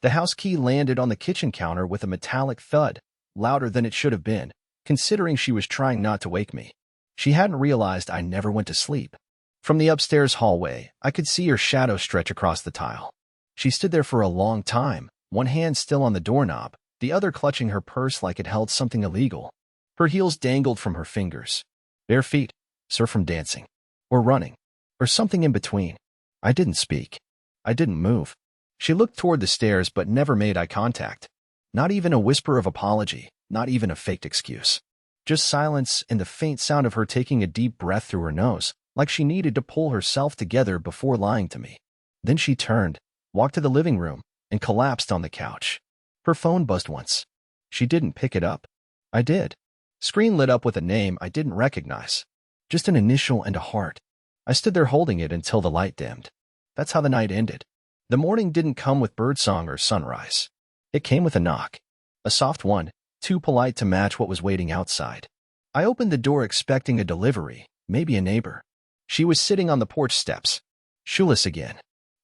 The house key landed on the kitchen counter with a metallic thud, louder than it should have been, considering she was trying not to wake me. She hadn't realized I never went to sleep. From the upstairs hallway, I could see her shadow stretch across the tile. She stood there for a long time, one hand still on the doorknob, the other clutching her purse like it held something illegal. Her heels dangled from her fingers. Bare feet, surf from dancing. Or running. Or something in between. I didn't speak. I didn't move. She looked toward the stairs but never made eye contact. Not even a whisper of apology, not even a faked excuse. Just silence and the faint sound of her taking a deep breath through her nose, like she needed to pull herself together before lying to me. Then she turned, walked to the living room, and collapsed on the couch. Her phone buzzed once. She didn't pick it up. I did. Screen lit up with a name I didn't recognize. Just an initial and a heart. I stood there holding it until the light dimmed. That's how the night ended. The morning didn't come with birdsong or sunrise. It came with a knock. A soft one, too polite to match what was waiting outside. I opened the door expecting a delivery, maybe a neighbor. She was sitting on the porch steps. Shoeless again.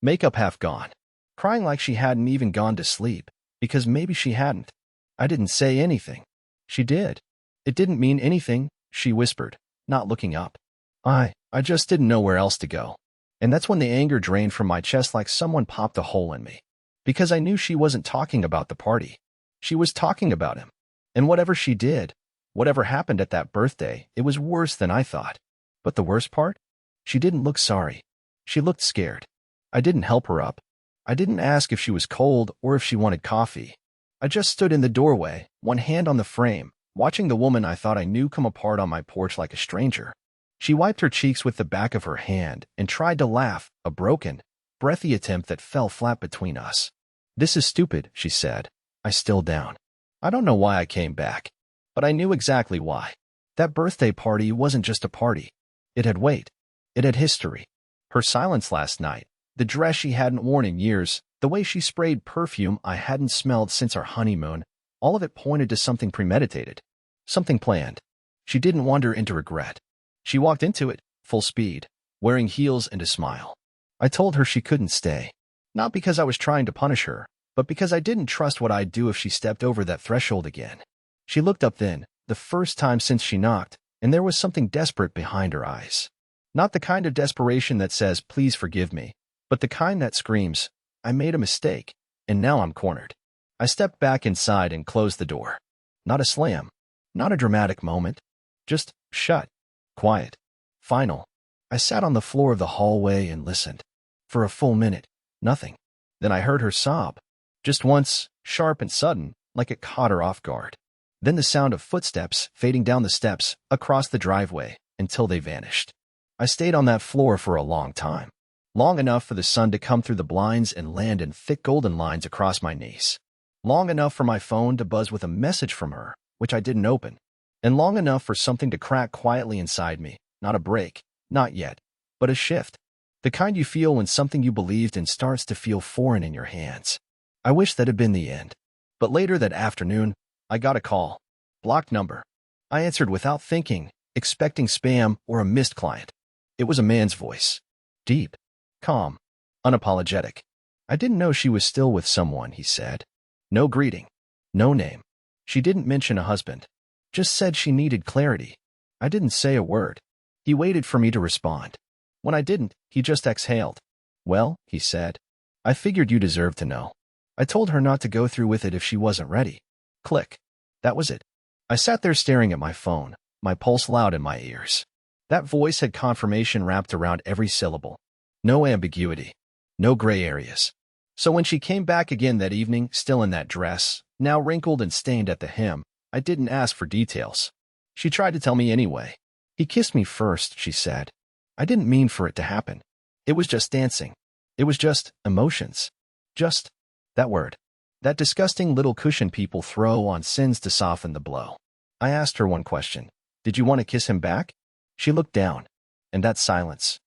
Makeup half gone. Crying like she hadn't even gone to sleep, because maybe she hadn't. I didn't say anything. She did. It didn't mean anything, she whispered, not looking up. I just didn't know where else to go. And that's when the anger drained from my chest like someone popped a hole in me. Because I knew she wasn't talking about the party. She was talking about him. And whatever she did, whatever happened at that birthday, it was worse than I thought. But the worst part? She didn't look sorry. She looked scared. I didn't help her up. I didn't ask if she was cold or if she wanted coffee. I just stood in the doorway, one hand on the frame, watching the woman I thought I knew come apart on my porch like a stranger. She wiped her cheeks with the back of her hand and tried to laugh, a broken, breathy attempt that fell flat between us. This is stupid, she said. I still down. I don't know why I came back, but I knew exactly why. That birthday party wasn't just a party. It had weight. It had history. Her silence last night, the dress she hadn't worn in years, the way she sprayed perfume I hadn't smelled since our honeymoon, all of it pointed to something premeditated. Something planned. She didn't wander into regret. She walked into it, full speed, wearing heels and a smile. I told her she couldn't stay. Not because I was trying to punish her, but because I didn't trust what I'd do if she stepped over that threshold again. She looked up then, the first time since she knocked, and there was something desperate behind her eyes. Not the kind of desperation that says, please forgive me, but the kind that screams, I made a mistake, and now I'm cornered. I stepped back inside and closed the door. Not a slam. Not a dramatic moment. Just shut. Quiet. Final. I sat on the floor of the hallway and listened. For a full minute. Nothing. Then I heard her sob. Just once, sharp and sudden, like it caught her off guard. Then the sound of footsteps fading down the steps, across the driveway, until they vanished. I stayed on that floor for a long time. Long enough for the sun to come through the blinds and land in thick golden lines across my knees. Long enough for my phone to buzz with a message from her, which I didn't open. And long enough for something to crack quietly inside me. Not a break, not yet, but a shift. The kind you feel when something you believed in starts to feel foreign in your hands. I wish that had been the end. But later that afternoon, I got a call. Blocked number. I answered without thinking, expecting spam or a missed client. It was a man's voice. Deep. Calm. Unapologetic. I didn't know she was still with someone, he said. No greeting. No name. She didn't mention a husband. Just said she needed clarity. I didn't say a word. He waited for me to respond. When I didn't, he just exhaled. Well, he said, I figured you deserved to know. I told her not to go through with it if she wasn't ready. Click. That was it. I sat there staring at my phone, my pulse loud in my ears. That voice had confirmation wrapped around every syllable. No ambiguity. No gray areas. So when she came back again that evening, still in that dress, now wrinkled and stained at the hem, I didn't ask for details. She tried to tell me anyway. He kissed me first, she said. I didn't mean for it to happen. It was just dancing. It was just emotions. Just that word. That disgusting little cushion people throw on sins to soften the blow. I asked her one question. Did you want to kiss him back? She looked down. And that silence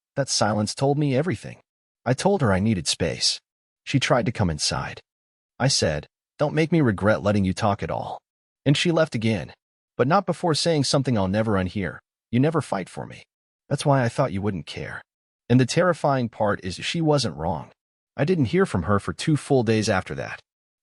told me everything. I told her I needed space. She tried to come inside. I said, don't make me regret letting you talk at all. And she left again. But not before saying something I'll never unhear. You never fight for me. That's why I thought you wouldn't care. And the terrifying part is she wasn't wrong. I didn't hear from her for 2 full days after that.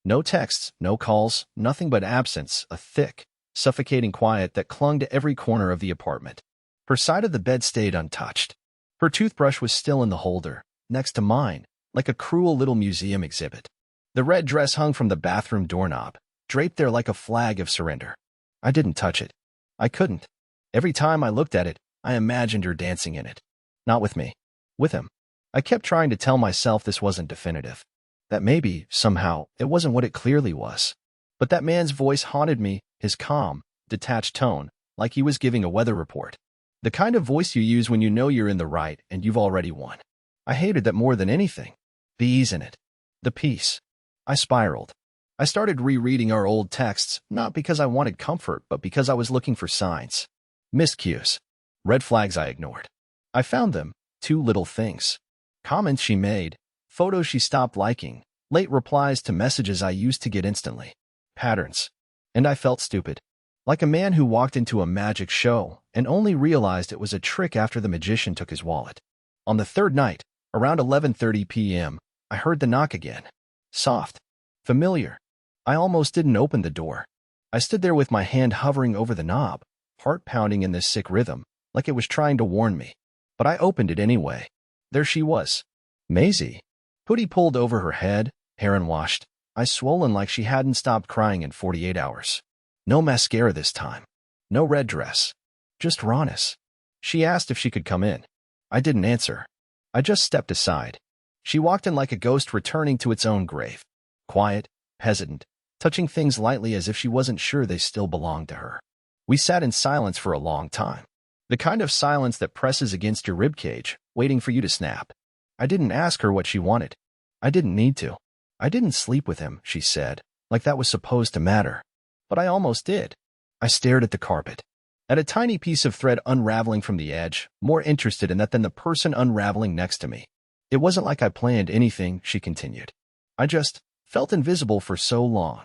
No texts, no calls, nothing but absence, a thick, suffocating quiet that clung to every corner of the apartment. Her side of the bed stayed untouched. Her toothbrush was still in the holder, next to mine, like a cruel little museum exhibit. The red dress hung from the bathroom doorknob, draped there like a flag of surrender. I didn't touch it. I couldn't. Every time I looked at it, I imagined her dancing in it. Not with me. With him. I kept trying to tell myself this wasn't definitive. That maybe, somehow, it wasn't what it clearly was. But that man's voice haunted me, his calm, detached tone, like he was giving a weather report. The kind of voice you use when you know you're in the right and you've already won. I hated that more than anything. The ease in it. The peace. I spiraled. I started rereading our old texts, not because I wanted comfort, but because I was looking for signs. Miscues. Red flags I ignored. I found them. 2 little things. Comments she made. Photos she stopped liking. Late replies to messages I used to get instantly. Patterns. And I felt stupid. Like a man who walked into a magic show and only realized it was a trick after the magician took his wallet. On the 3rd night, around 11:30 p.m., I heard the knock again. Soft. Familiar. I almost didn't open the door. I stood there with my hand hovering over the knob, heart pounding in this sick rhythm, like it was trying to warn me. But I opened it anyway. There she was. Maisie. Hoodie pulled over her head, hair unwashed, eyes swollen like she hadn't stopped crying in 48 hours. No mascara this time. No red dress. Just rawness. She asked if she could come in. I didn't answer. I just stepped aside. She walked in like a ghost returning to its own grave. Quiet, hesitant, touching things lightly as if she wasn't sure they still belonged to her. We sat in silence for a long time. The kind of silence that presses against your ribcage, waiting for you to snap. I didn't ask her what she wanted. I didn't need to. I didn't sleep with him, she said, like that was supposed to matter. But I almost did. I stared at the carpet, at a tiny piece of thread unraveling from the edge, more interested in that than the person unraveling next to me. It wasn't like I planned anything, she continued. I just felt invisible for so long.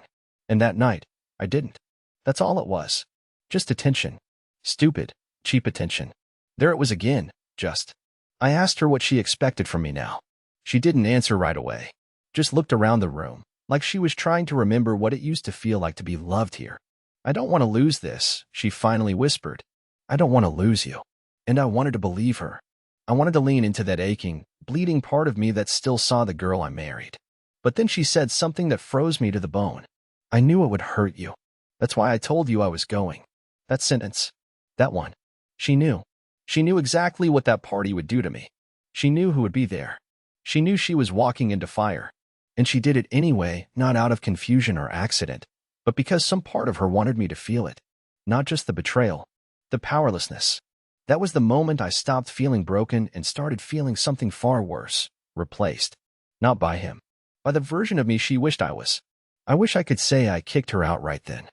And that night, I didn't. That's all it was. Just attention. Stupid, cheap attention. There it was again, just. I asked her what she expected from me now. She didn't answer right away. Just looked around the room, like she was trying to remember what it used to feel like to be loved here. I don't want to lose this, she finally whispered. I don't want to lose you. And I wanted to believe her. I wanted to lean into that aching, bleeding part of me that still saw the girl I married. But then she said something that froze me to the bone. I knew it would hurt you. That's why I told you I was going. That sentence. That one. She knew. She knew exactly what that party would do to me. She knew who would be there. She knew she was walking into fire. And she did it anyway, not out of confusion or accident, but because some part of her wanted me to feel it. Not just the betrayal. The powerlessness. That was the moment I stopped feeling broken and started feeling something far worse. Replaced. Not by him. By the version of me she wished I was. I wish I could say I kicked her out right then.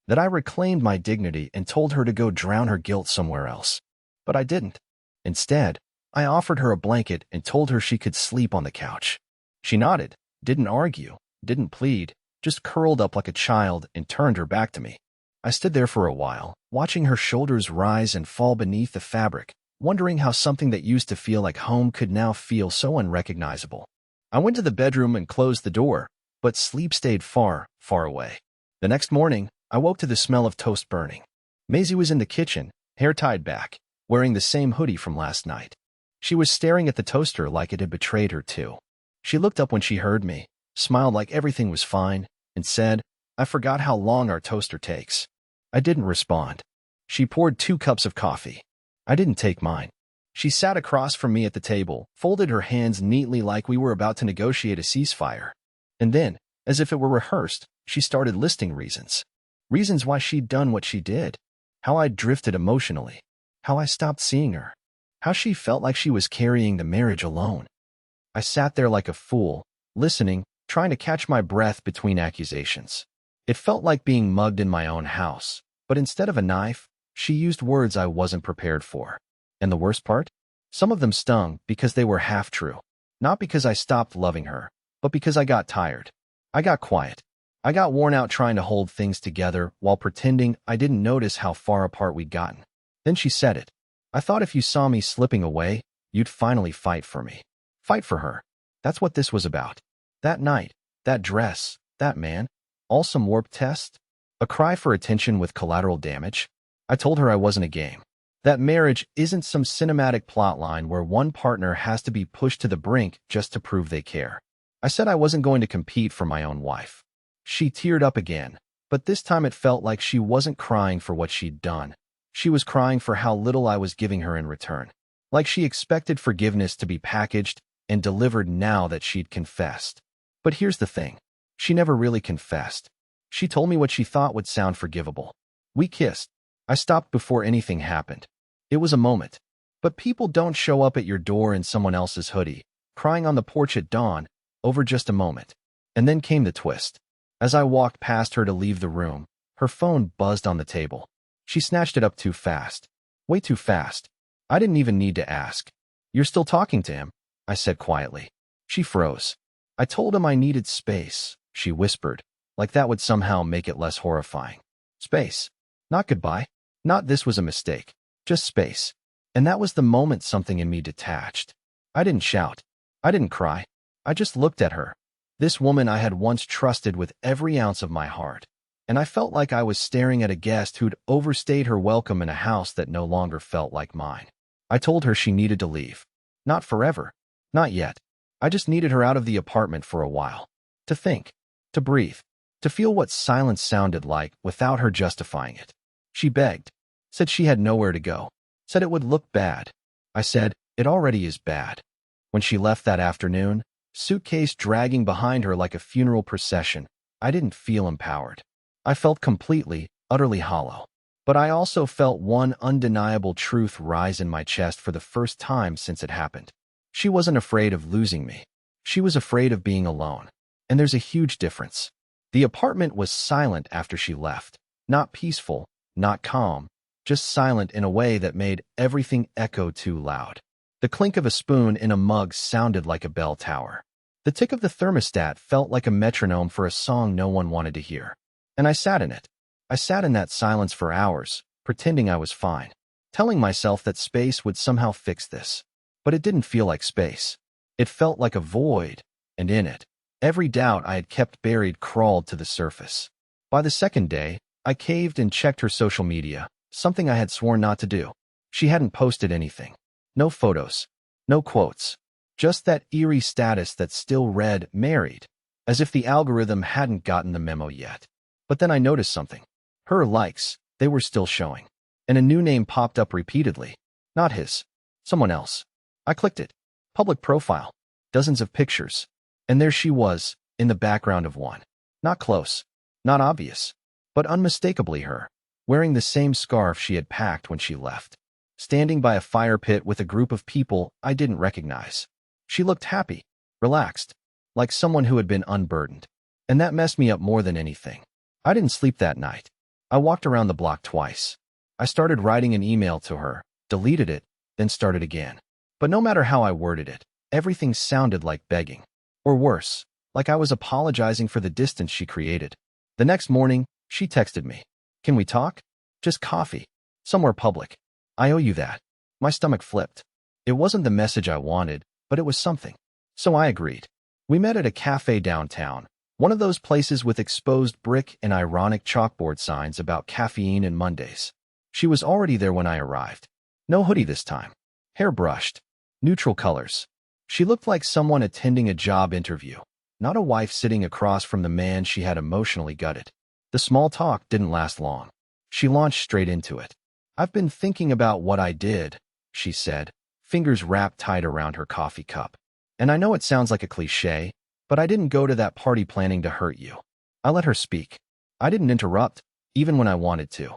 That I reclaimed my dignity and told her to go drown her guilt somewhere else. But I didn't. Instead, I offered her a blanket and told her she could sleep on the couch. She nodded, didn't argue, didn't plead, just curled up like a child and turned her back to me. I stood there for a while, watching her shoulders rise and fall beneath the fabric, wondering how something that used to feel like home could now feel so unrecognizable. I went to the bedroom and closed the door, but sleep stayed far, far away. The next morning, I woke to the smell of toast burning. Maisie was in the kitchen, hair tied back, wearing the same hoodie from last night. She was staring at the toaster like it had betrayed her too. She looked up when she heard me, smiled like everything was fine, and said, I forgot how long our toaster takes. I didn't respond. She poured 2 cups of coffee. I didn't take mine. She sat across from me at the table, folded her hands neatly like we were about to negotiate a ceasefire. And then, as if it were rehearsed, she started listing reasons. Reasons why she'd done what she did. How I'd drifted emotionally. How I stopped seeing her. How she felt like she was carrying the marriage alone. I sat there like a fool, listening, trying to catch my breath between accusations. It felt like being mugged in my own house, but instead of a knife, she used words I wasn't prepared for. And the worst part? Some of them stung because they were half true. Not because I stopped loving her, but because I got tired. I got quiet. I got worn out trying to hold things together while pretending I didn't notice how far apart we'd gotten. Then she said it. I thought if you saw me slipping away, you'd finally fight for me. Fight for her. That's what this was about. That night, that dress, That man? All some warped test? A cry for attention with collateral damage? I told her I wasn't a game. That marriage isn't some cinematic plotline where one partner has to be pushed to the brink just to prove they care. I said I wasn't going to compete for my own wife. She teared up again, but this time it felt like she wasn't crying for what she'd done. She was crying for how little I was giving her in return. Like she expected forgiveness to be packaged and delivered now that she'd confessed. But here's the thing. She never really confessed. She told me what she thought would sound forgivable. We kissed. I stopped before anything happened. It was a moment. But people don't show up at your door in someone else's hoodie, crying on the porch at dawn, over just a moment. And then came the twist. As I walked past her to leave the room, her phone buzzed on the table. She snatched it up too fast. Way too fast. I didn't even need to ask. "You're still talking to him?" I said quietly. She froze. "I told him I needed space," she whispered, like that would somehow make it less horrifying. Space. Not goodbye. Not this was a mistake. Just space. And that was the moment something in me detached. I didn't shout. I didn't cry. I just looked at her. This woman I had once trusted with every ounce of my heart. And I felt like I was staring at a guest who'd overstayed her welcome in a house that no longer felt like mine. I told her she needed to leave. Not forever. Not yet. I just needed her out of the apartment for a while. To think. To breathe. To feel what silence sounded like without her justifying it. She begged. Said she had nowhere to go. Said it would look bad. I said, "It already is bad." When she left that afternoon, suitcase dragging behind her like a funeral procession, I didn't feel empowered. I felt completely, utterly hollow. But I also felt one undeniable truth rise in my chest for the first time since it happened. She wasn't afraid of losing me. She was afraid of being alone. And there's a huge difference. The apartment was silent after she left. Not peaceful, not calm, just silent in a way that made everything echo too loud. The clink of a spoon in a mug sounded like a bell tower. The tick of the thermostat felt like a metronome for a song no one wanted to hear. And I sat in it. I sat in that silence for hours, pretending I was fine, telling myself that space would somehow fix this. But it didn't feel like space. It felt like a void, and in it, every doubt I had kept buried crawled to the surface. By the second day, I caved and checked her social media, something I had sworn not to do. She hadn't posted anything. No photos. No quotes. Just that eerie status that still read "married," as if the algorithm hadn't gotten the memo yet. But then I noticed something. Her likes, they were still showing. And a new name popped up repeatedly. Not his. Someone else. I clicked it. Public profile. Dozens of pictures. And there she was, in the background of one. Not close. Not obvious. But unmistakably her. Wearing the same scarf she had packed when she left. Standing by a fire pit with a group of people I didn't recognize. She looked happy. Relaxed. Like someone who had been unburdened. And that messed me up more than anything. I didn't sleep that night. I walked around the block twice. I started writing an email to her, deleted it, then started again. But no matter how I worded it, everything sounded like begging. Or worse, like I was apologizing for the distance she created. The next morning, she texted me. "Can we talk? Just coffee. Somewhere public. I owe you that." My stomach flipped. It wasn't the message I wanted, but it was something. So I agreed. We met at a cafe downtown, one of those places with exposed brick and ironic chalkboard signs about caffeine and Mondays. She was already there when I arrived. No hoodie this time. Hair brushed. Neutral colors. She looked like someone attending a job interview, not a wife sitting across from the man she had emotionally gutted. The small talk didn't last long. She launched straight into it. "I've been thinking about what I did," she said, fingers wrapped tight around her coffee cup. "And I know it sounds like a cliché, but I didn't go to that party planning to hurt you." I let her speak. I didn't interrupt, even when I wanted to.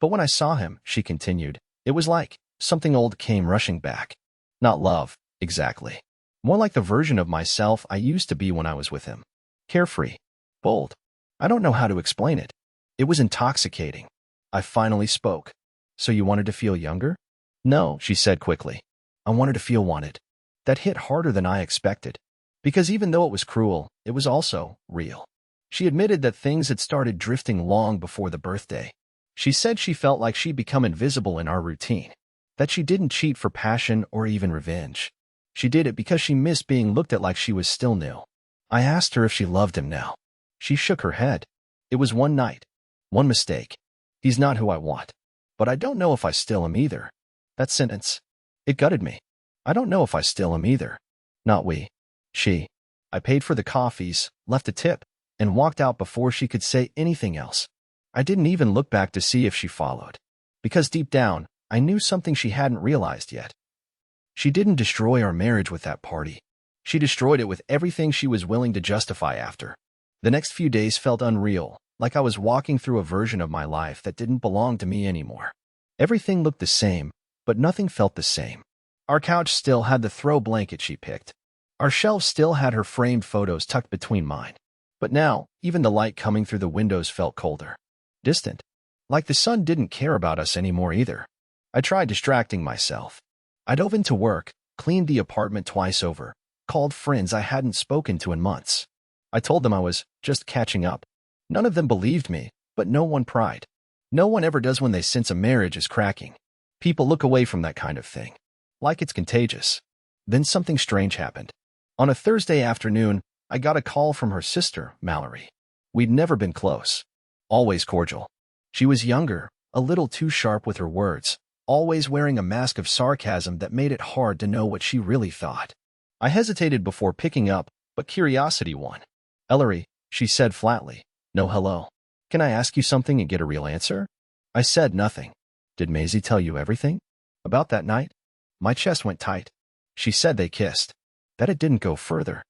"But when I saw him," she continued, "it was like something old came rushing back. Not love, exactly. More like the version of myself I used to be when I was with him. Carefree. Bold. I don't know how to explain it. It was intoxicating." I finally spoke. "So you wanted to feel younger?" "No," she said quickly. "I wanted to feel wanted." That hit harder than I expected. Because even though it was cruel, it was also real. She admitted that things had started drifting long before the birthday. She said she felt like she'd become invisible in our routine. That she didn't cheat for passion or even revenge. She did it because she missed being looked at like she was still new. I asked her if she loved him now. She shook her head. It was one night. One mistake. He's not who I want. But I don't know if I still am either. That sentence. It gutted me. I don't know if I still am either. Not we. She. I paid for the coffees, left a tip, and walked out before she could say anything else. I didn't even look back to see if she followed. Because deep down, I knew something she hadn't realized yet. She didn't destroy our marriage with that party. She destroyed it with everything she was willing to justify after. The next few days felt unreal, like I was walking through a version of my life that didn't belong to me anymore. Everything looked the same, but nothing felt the same. Our couch still had the throw blanket she picked. Our shelves still had her framed photos tucked between mine. But now, even the light coming through the windows felt colder. Distant. Like the sun didn't care about us anymore either. I tried distracting myself. I dove into work, cleaned the apartment twice over, called friends I hadn't spoken to in months. I told them I was just catching up. None of them believed me, but no one pried. No one ever does when they sense a marriage is cracking. People look away from that kind of thing. Like it's contagious. Then something strange happened. On a Thursday afternoon, I got a call from her sister, Ellery. We'd never been close. Always cordial. She was younger, a little too sharp with her words, always wearing a mask of sarcasm that made it hard to know what she really thought. I hesitated before picking up, but curiosity won. Ellery, she said flatly. No hello. Can I ask you something and get a real answer? I said nothing. Did Maisie tell you everything? About that night? My chest went tight. She said they kissed. That it didn't go further.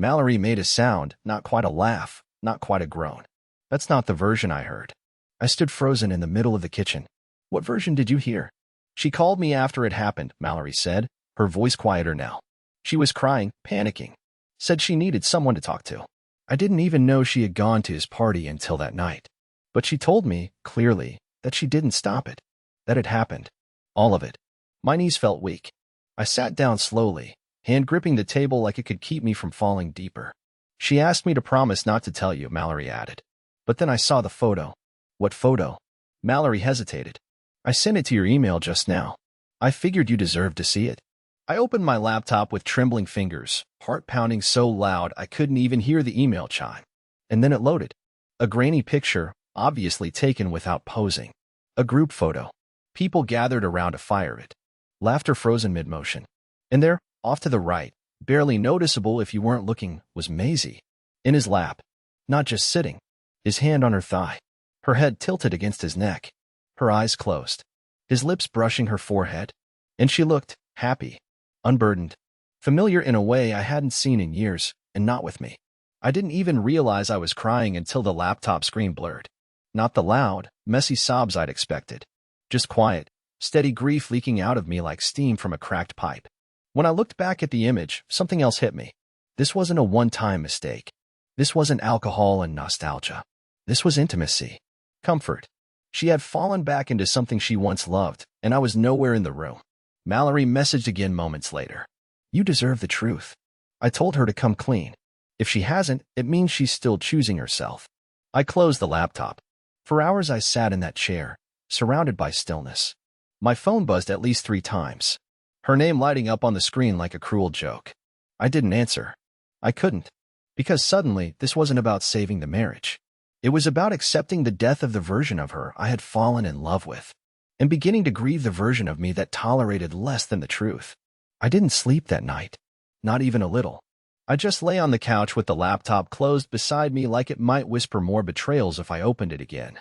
Ellery made a sound, not quite a laugh, not quite a groan. That's not the version I heard. I stood frozen in the middle of the kitchen. What version did you hear? She called me after it happened, Ellery said, her voice quieter now. She was crying, panicking. Said she needed someone to talk to. I didn't even know she had gone to his party until that night. But she told me, clearly, that she didn't stop it. That it happened. All of it. My knees felt weak. I sat down slowly, hand gripping the table like it could keep me from falling deeper. She asked me to promise not to tell you, Ellery added. But then I saw the photo. What photo? Ellery hesitated. I sent it to your email just now. I figured you deserved to see it. I opened my laptop with trembling fingers, heart pounding so loud I couldn't even hear the email chime. And then it loaded. A grainy picture, obviously taken without posing. A group photo. People gathered around a fire pit. Laughter frozen mid-motion. And there, off to the right, barely noticeable if you weren't looking, was Maisie. In his lap. Not just sitting. His hand on her thigh. Her head tilted against his neck. Her eyes closed. His lips brushing her forehead. And she looked happy. Unburdened. Familiar in a way I hadn't seen in years, and not with me. I didn't even realize I was crying until the laptop screen blurred. Not the loud, messy sobs I'd expected. Just quiet, steady grief leaking out of me like steam from a cracked pipe. When I looked back at the image, something else hit me. This wasn't a one-time mistake. This wasn't alcohol and nostalgia. This was intimacy. Comfort. She had fallen back into something she once loved, and I was nowhere in the room. Ellery messaged again moments later. You deserve the truth. I told her to come clean. If she hasn't, it means she's still choosing herself. I closed the laptop. For hours I sat in that chair, surrounded by stillness. My phone buzzed at least 3 times. Her name lighting up on the screen like a cruel joke. I didn't answer. I couldn't. Because suddenly, this wasn't about saving the marriage. It was about accepting the death of the version of her I had fallen in love with. And beginning to grieve the version of me that tolerated less than the truth. I didn't sleep that night. Not even a little. I just lay on the couch with the laptop closed beside me like it might whisper more betrayals if I opened it again.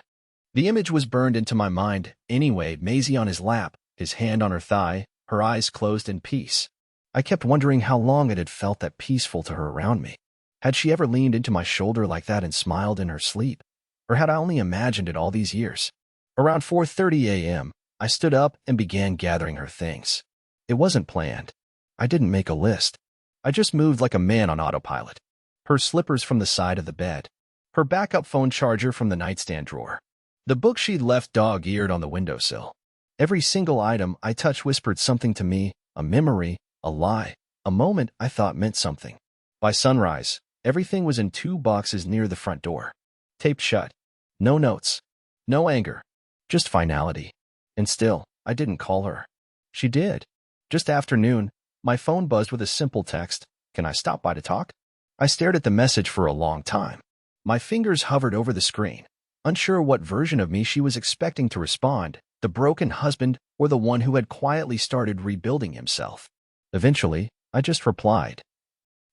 The image was burned into my mind anyway, Maisie on his lap, his hand on her thigh, her eyes closed in peace. I kept wondering how long it had felt that peaceful to her around me. Had she ever leaned into my shoulder like that and smiled in her sleep? Or had I only imagined it all these years? Around 4:30 a.m., I stood up and began gathering her things. It wasn't planned. I didn't make a list. I just moved like a man on autopilot. Her slippers from the side of the bed. Her backup phone charger from the nightstand drawer. The book she'd left dog-eared on the windowsill. Every single item I touched whispered something to me, a memory, a lie, a moment I thought meant something. By sunrise, everything was in 2 boxes near the front door. Taped shut. No notes. No anger. Just finality. And still, I didn't call her. She did. Just afternoon, my phone buzzed with a simple text, "Can I stop by to talk?" I stared at the message for a long time. My fingers hovered over the screen, unsure what version of me she was expecting to respond, the broken husband or the one who had quietly started rebuilding himself. Eventually, I just replied,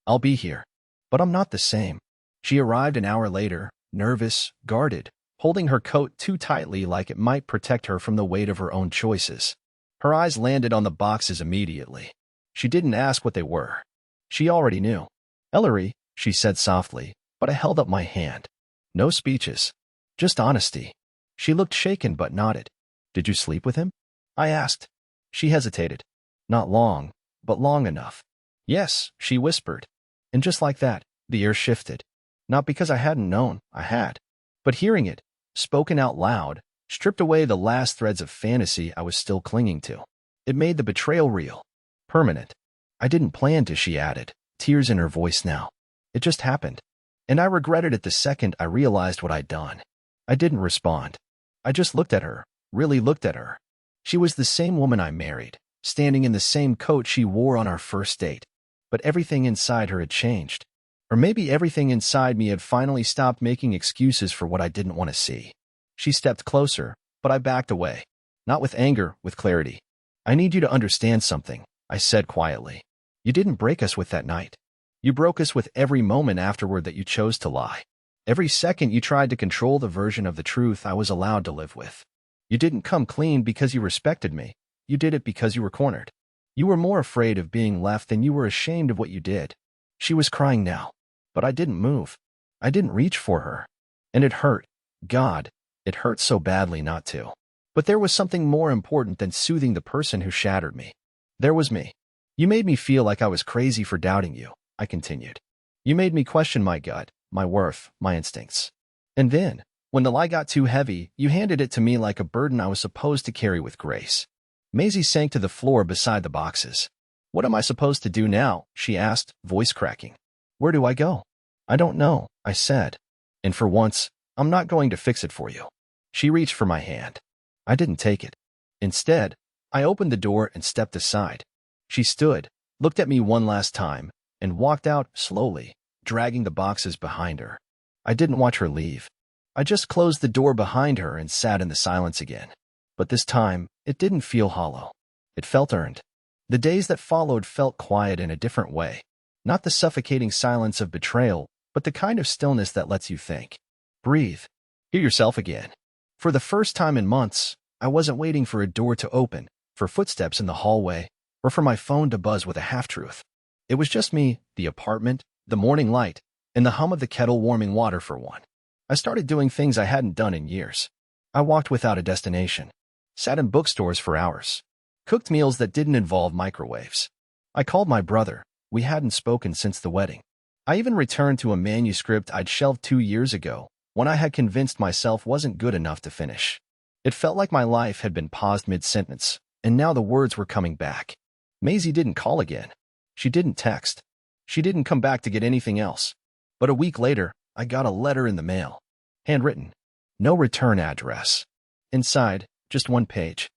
"I'll be here. But I'm not the same." She arrived an hour later, nervous, guarded, holding her coat too tightly like it might protect her from the weight of her own choices. Her eyes landed on the boxes immediately. She didn't ask what they were. She already knew. "Ellery," she said softly, but I held up my hand. No speeches. Just honesty. She looked shaken but nodded. "Did you sleep with him?" I asked. She hesitated. "Not long, but long enough." "Yes," she whispered. And just like that, the air shifted. Not because I hadn't known, I had. But hearing it, spoken out loud, stripped away the last threads of fantasy I was still clinging to. It made the betrayal real. Permanent. "I didn't plan to," she added, tears in her voice now. "It just happened." And I regretted it the second I realized what I'd done. I didn't respond. I just looked at her, really looked at her. She was the same woman I married, standing in the same coat she wore on our first date. But everything inside her had changed. Or maybe everything inside me had finally stopped making excuses for what I didn't want to see. She stepped closer, but I backed away. Not with anger, with clarity. "I need you to understand something," I said quietly. "You didn't break us with that night. You broke us with every moment afterward that you chose to lie. Every second you tried to control the version of the truth I was allowed to live with. You didn't come clean because you respected me. You did it because you were cornered. You were more afraid of being left than you were ashamed of what you did." She was crying now, but I didn't move. I didn't reach for her. And it hurt. God, it hurt so badly not to. But there was something more important than soothing the person who shattered me. There was me. "You made me feel like I was crazy for doubting you," I continued. "You made me question my gut, my worth, my instincts. And then, when the lie got too heavy, you handed it to me like a burden I was supposed to carry with grace." Maisie sank to the floor beside the boxes. "What am I supposed to do now?" she asked, voice cracking. "Where do I go?" "I don't know," I said. "And for once, I'm not going to fix it for you." She reached for my hand. I didn't take it. Instead, I opened the door and stepped aside. She stood, looked at me one last time, and walked out slowly, dragging the boxes behind her. I didn't watch her leave. I just closed the door behind her and sat in the silence again. But this time, it didn't feel hollow. It felt earned. The days that followed felt quiet in a different way. Not the suffocating silence of betrayal, but the kind of stillness that lets you think. Breathe. Hear yourself again. For the first time in months, I wasn't waiting for a door to open, for footsteps in the hallway, or for my phone to buzz with a half-truth. It was just me, the apartment, the morning light, and the hum of the kettle warming water for one. I started doing things I hadn't done in years. I walked without a destination. Sat in bookstores for hours. Cooked meals that didn't involve microwaves. I called my brother. We hadn't spoken since the wedding. I even returned to a manuscript I'd shelved 2 years ago, when I had convinced myself wasn't good enough to finish. It felt like my life had been paused mid-sentence, and now the words were coming back. Maisie didn't call again. She didn't text. She didn't come back to get anything else. But a week later, I got a letter in the mail. Handwritten. No return address. Inside, just one page.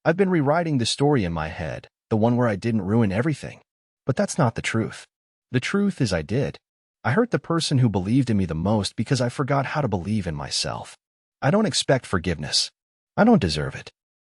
I've been rewriting the story in my head, the one where I didn't ruin everything. But that's not the truth. The truth is I did. I hurt the person who believed in me the most because I forgot how to believe in myself. I don't expect forgiveness. I don't deserve it.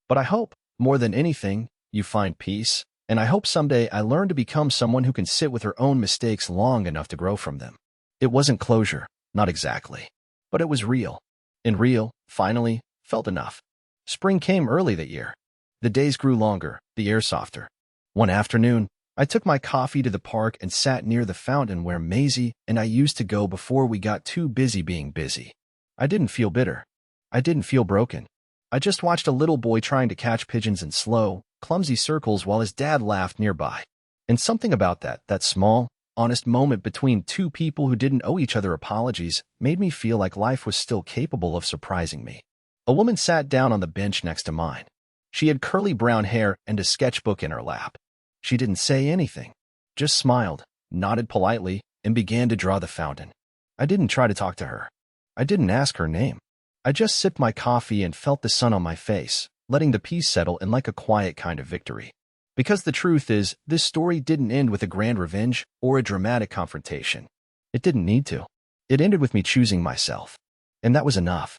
But I hope, more than anything, you find peace, and I hope someday I learn to become someone who can sit with her own mistakes long enough to grow from them. It wasn't closure, not exactly. But it was real. And real, finally, felt enough. Spring came early that year. The days grew longer, the air softer. One afternoon, I took my coffee to the park and sat near the fountain where Maisie and I used to go before we got too busy being busy. I didn't feel bitter. I didn't feel broken. I just watched a little boy trying to catch pigeons in slow, clumsy circles while his dad laughed nearby. And something about that small, honest moment between two people who didn't owe each other apologies made me feel like life was still capable of surprising me. A woman sat down on the bench next to mine. She had curly brown hair and a sketchbook in her lap. She didn't say anything, just smiled, nodded politely, and began to draw the fountain. I didn't try to talk to her. I didn't ask her name. I just sipped my coffee and felt the sun on my face, letting the peace settle in like a quiet kind of victory. Because the truth is, this story didn't end with a grand revenge or a dramatic confrontation. It didn't need to. It ended with me choosing myself. And that was enough.